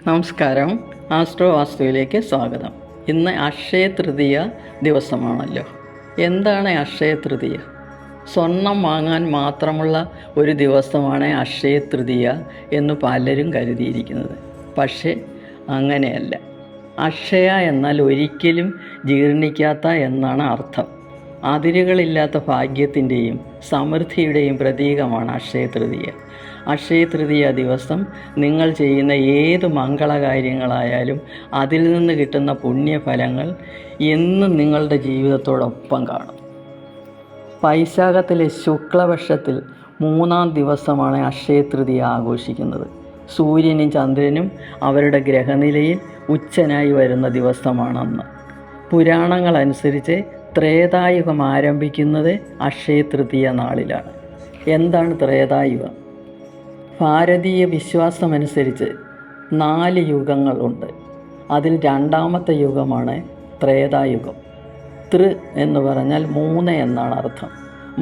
നമസ്കാരം. ആസ്ട്രോ വാസ്തുവിലേക്ക് സ്വാഗതം. ഇന്ന് അക്ഷയ തൃതീയ ദിവസമാണല്ലോ. എന്താണ് അക്ഷയ തൃതീയ? സ്വർണം വാങ്ങാൻ മാത്രമുള്ള ഒരു ദിവസമാണ് അക്ഷയ തൃതീയ എന്ന് പലരും കരുതിയിരിക്കുന്നത്. പക്ഷേ അങ്ങനെയല്ല. അക്ഷയ എന്നാൽ ഒരിക്കലും ജീർണിക്കാത്ത എന്നാണ് അർത്ഥം. അതിരുകളില്ലാത്ത ഭാഗ്യത്തിൻ്റെയും സമൃദ്ധിയുടെയും പ്രതീകമാണ് അക്ഷയ തൃതീയ. അക്ഷയ തൃതീയ ദിവസം നിങ്ങൾ ചെയ്യുന്ന ഏത് മംഗളകാര്യങ്ങളായാലും അതിൽ നിന്ന് കിട്ടുന്ന പുണ്യഫലങ്ങൾ എന്നും നിങ്ങളുടെ ജീവിതത്തോടൊപ്പം കാണും. വൈശാഖത്തിലെ ശുക്ലപക്ഷത്തിൽ 3-ാം ദിവസമാണ് അക്ഷയ തൃതീയ ആഘോഷിക്കുന്നത്. സൂര്യനും ചന്ദ്രനും അവരുടെ ഗ്രഹനിലയിൽ ഉച്ചനായി വരുന്ന ദിവസമാണെന്ന്. പുരാണങ്ങളനുസരിച്ച് ത്രേതായുഗം ആരംഭിക്കുന്നത് അക്ഷയ തൃതീയ നാളിലാണ്. എന്താണ് ത്രേതായുഗം? ഭാരതീയ വിശ്വാസമനുസരിച്ച് 4 യുഗങ്ങളുണ്ട്. അതിൽ 2ാമത്തെ യുഗമാണ് ത്രേതായുഗം. എന്ന് പറഞ്ഞാൽ 3 എന്നാണ് അർത്ഥം.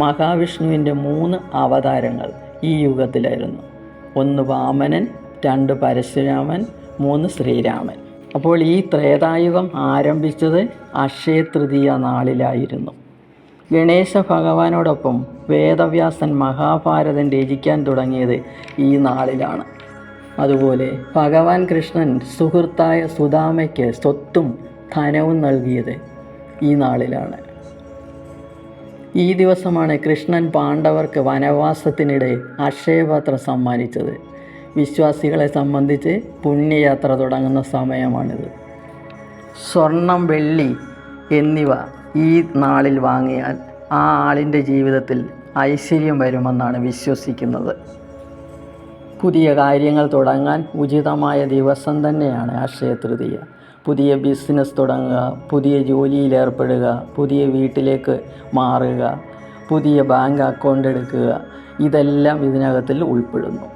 മഹാവിഷ്ണുവിൻ്റെ 3 അവതാരങ്ങൾ ഈ യുഗത്തിലായിരുന്നു. 1 വാമനൻ, 2 പരശുരാമൻ, 3 ശ്രീരാമൻ. അപ്പോൾ ഈ ത്രേതായുഗം ആരംഭിച്ചത് അക്ഷയ തൃതീയ നാളിലായിരുന്നു. ഗണേശ ഭഗവാനോടൊപ്പം വേദവ്യാസൻ മഹാഭാരതം രചിക്കാൻ തുടങ്ങിയത് ഈ നാളിലാണ്. അതുപോലെ ഭഗവാൻ കൃഷ്ണൻ സുഹൃത്തായ സുദാമയ്ക്ക് സ്വത്തും ധനവും നൽകിയത് ഈ നാളിലാണ്. ഈ ദിവസമാണ് കൃഷ്ണൻ പാണ്ഡവർക്ക് വനവാസത്തിനിടെ അക്ഷയപാത്രം സമ്മാനിച്ചത്. വിശ്വാസികളെ സംബന്ധിച്ച് പുണ്യയാത്ര തുടങ്ങുന്ന സമയമാണിത്. സ്വർണം, വെള്ളി എന്നിവ ഈ നാളിൽ വാങ്ങിയാൽ ആ ആളിൻ്റെ ജീവിതത്തിൽ ഐശ്വര്യം വരുമെന്നാണ് വിശ്വസിക്കുന്നത്. പുതിയ കാര്യങ്ങൾ തുടങ്ങാൻ ഉചിതമായ ദിവസം തന്നെയാണ് അക്ഷയ തൃതീയ. പുതിയ ബിസിനസ് തുടങ്ങുക, പുതിയ ജോലിയിൽ ഏർപ്പെടുക, പുതിയ വീട്ടിലേക്ക് മാറുക, പുതിയ ബാങ്ക് അക്കൗണ്ട് എടുക്കുക, ഇതെല്ലാം ഇതിനകത്തിൽ ഉൾപ്പെടുന്നു.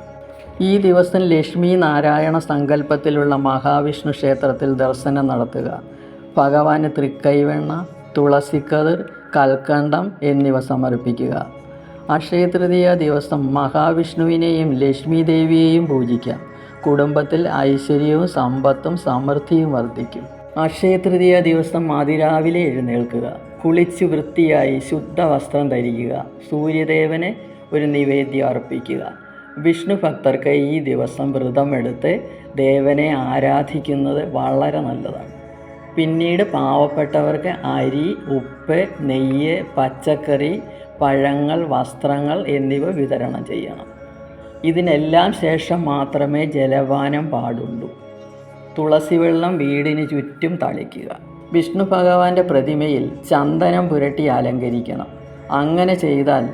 ഈ ദിവസം ലക്ഷ്മി നാരായണ സങ്കല്പത്തിലുള്ള മഹാവിഷ്ണു ക്ഷേത്രത്തിൽ ദർശനം നടത്തുക. ഭഗവാന് തൃക്കൈവെണ്ണ, തുളസിക്കതിർ, കൽക്കണ്ടം എന്നിവ സമർപ്പിക്കുക. അക്ഷയ തൃതീയ ദിവസം മഹാവിഷ്ണുവിനെയും ലക്ഷ്മി ദേവിയെയും പൂജിക്കാം. കുടുംബത്തിൽ ഐശ്വര്യവും സമ്പത്തും സമൃദ്ധിയും വർദ്ധിക്കും. അക്ഷയ തൃതീയ ദിവസം അതിരാവിലെ എഴുന്നേൽക്കുക. കുളിച്ച് വൃത്തിയായി ശുദ്ധ വസ്ത്രം ധരിക്കുക. സൂര്യദേവന് ഒരു നിവേദ്യം അർപ്പിക്കുക. വിഷ്ണു ഭക്തർക്ക് ഈ ദിവസം വ്രതമെടുത്ത് ദേവനെ ആരാധിക്കുന്നത് വളരെ നല്ലതാണ്. പിന്നീട് പാവപ്പെട്ടവർക്ക് അരി, ഉപ്പ്, നെയ്യ്, പച്ചക്കറി, പഴങ്ങൾ, വസ്ത്രങ്ങൾ എന്നിവ വിതരണം ചെയ്യണം. ഇതിനെല്ലാം ശേഷം മാത്രമേ ജലപാനം പാടുള്ളൂ. തുളസി വെള്ളം വീടിന് ചുറ്റും തളിക്കുക. വിഷ്ണു ഭഗവാന്റെ പ്രതിമയിൽ ചന്ദനം പുരട്ടി അലങ്കരിക്കണം. അങ്ങനെ ചെയ്താൽ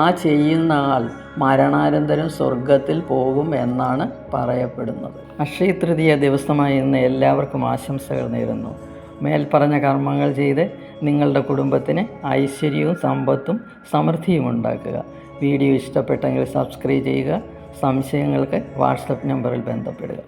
ആ ചെയ്യുന്ന ആൾ മരണാനന്തരം സ്വർഗത്തിൽ പോകും എന്നാണ് പറയപ്പെടുന്നത്. അക്ഷയ തൃതീയ ദിവസമായി ഇന്ന് എല്ലാവർക്കും ആശംസകൾ നേരുന്നു. മേൽപ്പറഞ്ഞ കർമ്മങ്ങൾ ചെയ്ത് നിങ്ങളുടെ കുടുംബത്തിന് ഐശ്വര്യവും സമ്പത്തും സമൃദ്ധിയും ഉണ്ടാക്കുക. വീഡിയോ ഇഷ്ടപ്പെട്ടെങ്കിൽ സബ്സ്ക്രൈബ് ചെയ്യുക. സംശയങ്ങൾക്ക് വാട്സപ്പ് നമ്പറിൽ ബന്ധപ്പെടുക.